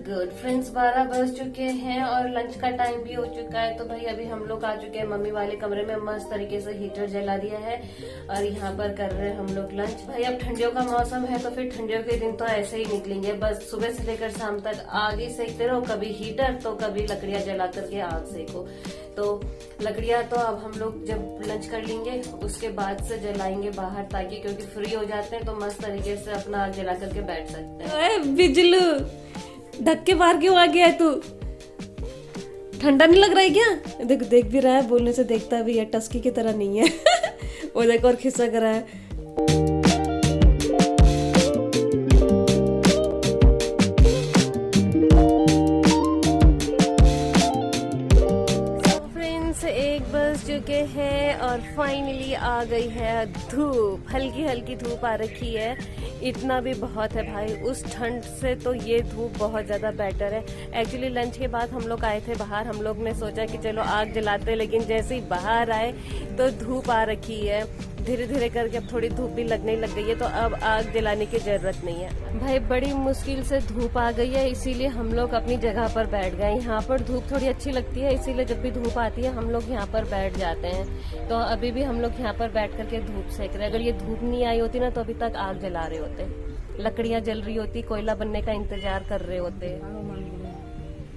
Good friends, 12 बज चुके हैं और लंच का टाइम भी हो चुका है। तो भाई अभी हम लोग आ चुके हैं मम्मी वाले कमरे में। मस्त तरीके से हीटर जला दिया है और यहाँ पर कर रहे हैं हम लोग लंच। भाई अब ठंडियों का मौसम है तो फिर ठंडियों के दिन तो ऐसे ही निकलेंगे, बस सुबह से लेकर शाम तक आग ही सेकते रहो, कभी हीटर तो कभी लकड़ियां जला करके आग सेको। तो लकड़ियां तो अब हम लोग जब लंच कर लेंगे उसके बाद से जलाएंगे बाहर, ताकि क्योंकि फ्री हो जाते हैं तो मस्त तरीके से अपना आग जला करके बैठ सकते हैं। बिजलू ढक के बाहर क्यों आ गया है तू? ठंडा नहीं लग रहा है क्या? देख देख भी रहा है, बोलने से देखता भी है, टस्की की तरह नहीं है। वो देख और खिसक रहा है। चुके हैं और फाइनली आ गई है धूप। हल्की हल्की धूप आ रखी है, इतना भी बहुत है भाई। उस ठंड से तो ये धूप बहुत ज्यादा बेटर है। एक्चुअली लंच के बाद हम लोग आए थे बाहर, हम लोग ने सोचा कि चलो आग जलाते, लेकिन जैसे ही बाहर आए तो धूप आ रखी है। धीरे धीरे करके अब थोड़ी धूप भी लगने लग गई है, तो अब आग जलाने की जरूरत नहीं है। भाई बड़ी मुश्किल से धूप आ गई है, इसीलिए हम लोग अपनी जगह पर बैठ गए। यहाँ पर धूप थोड़ी अच्छी लगती है, इसीलिए जब भी धूप आती है हम लोग यहाँ पर बैठ जाते हैं। तो अभी भी हम लोग यहाँ पर बैठ करके धूप सेक रहे हैं। अगर ये धूप नहीं आई होती ना तो अभी तक आग जला रहे होते, लकड़ियाँ जल रही होती, कोयला बनने का इंतजार कर रहे होते।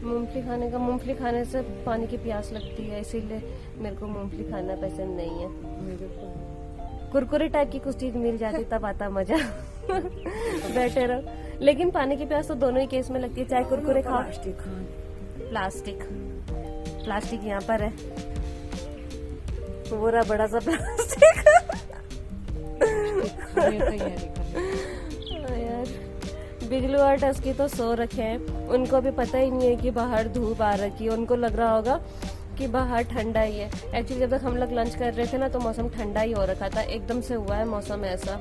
मूंगफली खाने से पानी की प्यास लगती है, इसीलिए मेरे को मूंगफली खाना पसंद नहीं है। कुरकुरे टाइप की कुछ चीज मिल जाती तब आता मजा। बैठे रहो, लेकिन पानी की प्यास तो दोनों ही केस में लगती है, चाहे कुरकुरे खाओ। प्लास्टिक यहाँ पर है, वो रहा बड़ा सा प्लास्टिक। यार बिजलू और टस्की तो सो रखे हैं, उनको भी पता ही नहीं है कि बाहर धूप आ रखी है। उनको लग रहा होगा कि बाहर ठंडा ही है। एक्चुअली जब तक हम लोग लंच कर रहे थे ना तो मौसम ठंडा ही हो रखा था, एकदम से हुआ है मौसम ऐसा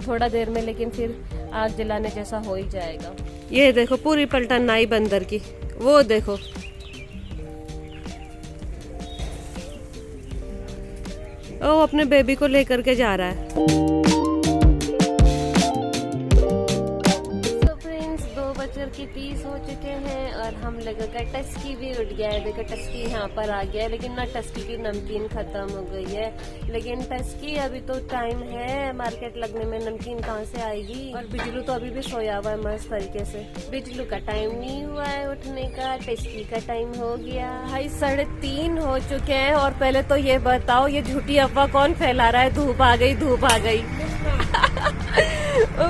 थोड़ा देर में, लेकिन फिर आग जलाने जैसा हो ही जाएगा। ये देखो पूरी पलटन आई बंदर की, वो देखो। ओ अपने बेबी को लेकर के जा रहा है। की 30 हो चुके हैं और हम लोगों का टस्की भी उठ गया है। देखो टस्की यहाँ पर आ गया है, लेकिन ना टस्की की नमकीन खत्म हो गई है। लेकिन टस्की अभी तो टाइम है मार्केट लगने में, नमकीन कहाँ से आएगी। और बिजलू तो अभी भी सोया हुआ है मस्त तरीके से। बिजलू का टाइम नहीं हुआ है उठने का, टस्की का टाइम हो गया। भाई 3:30 हो चुके हैं। और पहले तो ये बताओ, ये झूठी अफवाह कौन फैला रहा है धूप आ गई धूप आ गई?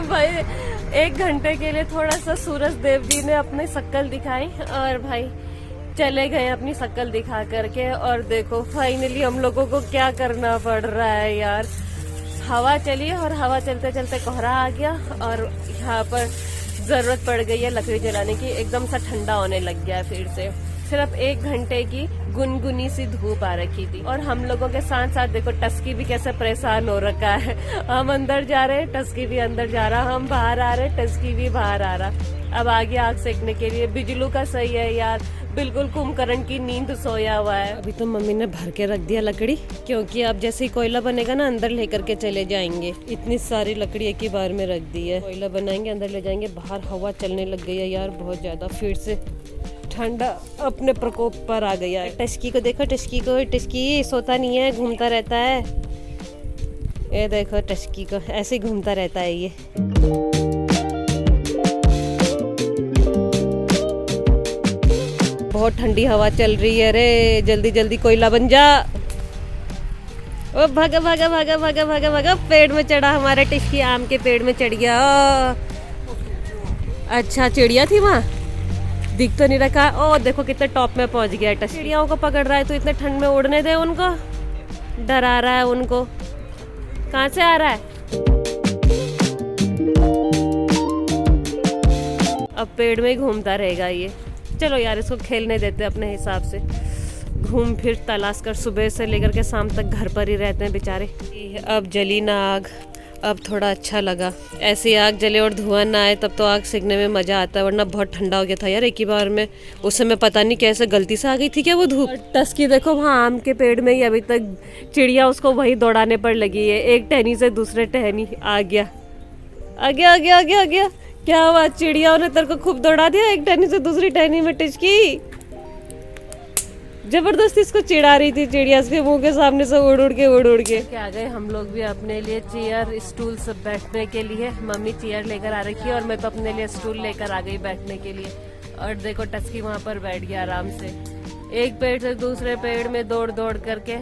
भाई 1 घंटे के लिए थोड़ा सा सूरज देव जी ने अपनी शक्ल दिखाई और भाई चले गए अपनी शक्ल दिखा करके। और देखो फाइनली हम लोगों को क्या करना पड़ रहा है यार। हवा चली और हवा चलते चलते कोहरा आ गया और यहाँ पर जरूरत पड़ गई है लकड़ी जलाने की। एकदम सा ठंडा होने लग गया है फिर से। सिर्फ 1 घंटे की गुनगुनी सी धूप आ रखी थी। और हम लोगों के साथ साथ देखो टस्की भी कैसे परेशान हो रखा है। हम अंदर जा रहे हैं, टस्की भी अंदर जा रहा, हम बाहर आ रहे, टस्की भी बाहर आ रहा। अब आगे आग सेकने के लिए बिजलू का सही है यार, बिल्कुल कुंभकर्ण की नींद सोया हुआ है। अभी तो मम्मी ने भर के रख दिया लकड़ी, क्योंकि अब जैसे ही कोयला बनेगा ना अंदर लेकर के चले जाएंगे। इतनी सारी लकड़ी एक ही बार में रख दी है। कोयला बनाएंगे अंदर ले जाएंगे। बाहर हवा चलने लग गई है यार बहुत ज्यादा, फिर से ठंडा अपने प्रकोप पर आ गया है। टस्की को देखो, टस्की को, टस्की सोता नहीं है, घूमता रहता है। ये देखो टस्की को ऐसे घूमता रहता है ये। बहुत ठंडी हवा चल रही है रे, जल्दी जल्दी कोयला बन जा। ओ भागा भागा भागा भागा भागा भागा, पेड़ में चढ़ा हमारा टस्की, आम के पेड़ में चढ़ गया। अच्छा चिड़िया थी वहाँ, दिख तो नहीं रखा। ओ देखो कितने टॉप में पहुंच गया टस्की। चिड़ियाओं को पकड़ रहा है तो इतने ठंड में उड़ने दे उनको, डरा रहा है उनको। कहाँ से आ रहा है? अब पेड़ में ही घूमता रहेगा ये। चलो यार इसको खेलने देते अपने हिसाब से, घूम फिर तलाश कर। सुबह से लेकर के शाम तक घर पर ही रहते हैं बेचारे। अब जली ना आग, अब थोड़ा अच्छा लगा। ऐसी आग जले और धुआं ना आए तब तो आग सेकने में मजा आता है, वरना बहुत ठंडा हो गया था यार एक ही बार में। उस समय पता नहीं कैसे गलती से आ गई थी क्या वो धूप। टस्की देखो वहाँ आम के पेड़ में ही अभी तक चिड़िया उसको वही दौड़ाने पर लगी है, एक टहनी से दूसरे टहनी आ गया आ गया आ गया आ गया आ गया। क्या हुआ, चिड़ियाओं ने तेरे को खूब दौड़ा दिया, एक टहनी से दूसरी टहनी में टिचकी? जबरदस्ती इसको चिढ़ा रही थी चिड़िया के मुंह के सामने से उड़ उड़ के आ गए हम लोग भी अपने लिए चेयर स्टूल सब बैठने के लिए। मम्मी चेयर लेकर आ रखी है और मैं तो अपने लिए स्टूल लेकर आ गई बैठने के लिए। और देखो टचकी वहाँ पर बैठ गया आराम से, एक पेड़ से दूसरे पेड़ में दौड़ दौड़ करके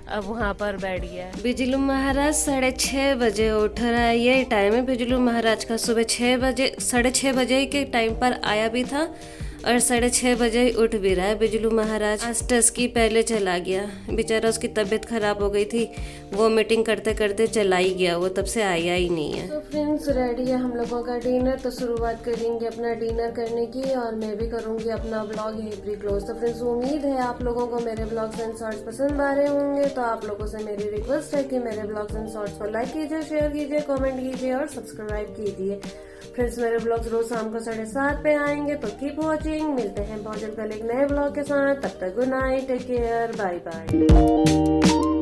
अब वहाँ पर बैठ गया। बिजलू महाराज 6:30 बजे उठ रहा है, ये टाइम है बिजलू महाराज का। सुबह 6 बजे 6:30 बजे के टाइम पर आया भी था और 6:30 बजे ही उठ भी रहा है बिजलू महाराज। आज टस्की पहले चला गया, बेचारा उसकी तबीयत खराब हो गई थी, वो मीटिंग करते करते चला ही गया, वो तब से आया ही नहीं है। तो फ्रेंड्स रेडी है हम लोगों का डिनर, तो शुरुआत करेंगे अपना डिनर करने की और मैं भी करूंगी अपना ब्लॉग यहीं पर क्लोज। तो फ्रेंड्स उम्मीद है आप लोगों को मेरे ब्लॉग्स एंड शॉर्ट्स पसंद आ रहे होंगे, तो आप लोगों से मेरी रिक्वेस्ट है कि मेरे ब्लॉग्स एंड शॉर्ट्स को लाइक कीजिए, शेयर कीजिए, कमेंट कीजिए और सब्सक्राइब कीजिए। फ्रेंड्स मेरे ब्लॉग्स रोज शाम को 7:30 पे आएंगे, तो कीप वॉचिंग। मिलते हैं बहुत जल्द कल एक नए ब्लॉग के साथ, तब तक good night, take care, bye bye.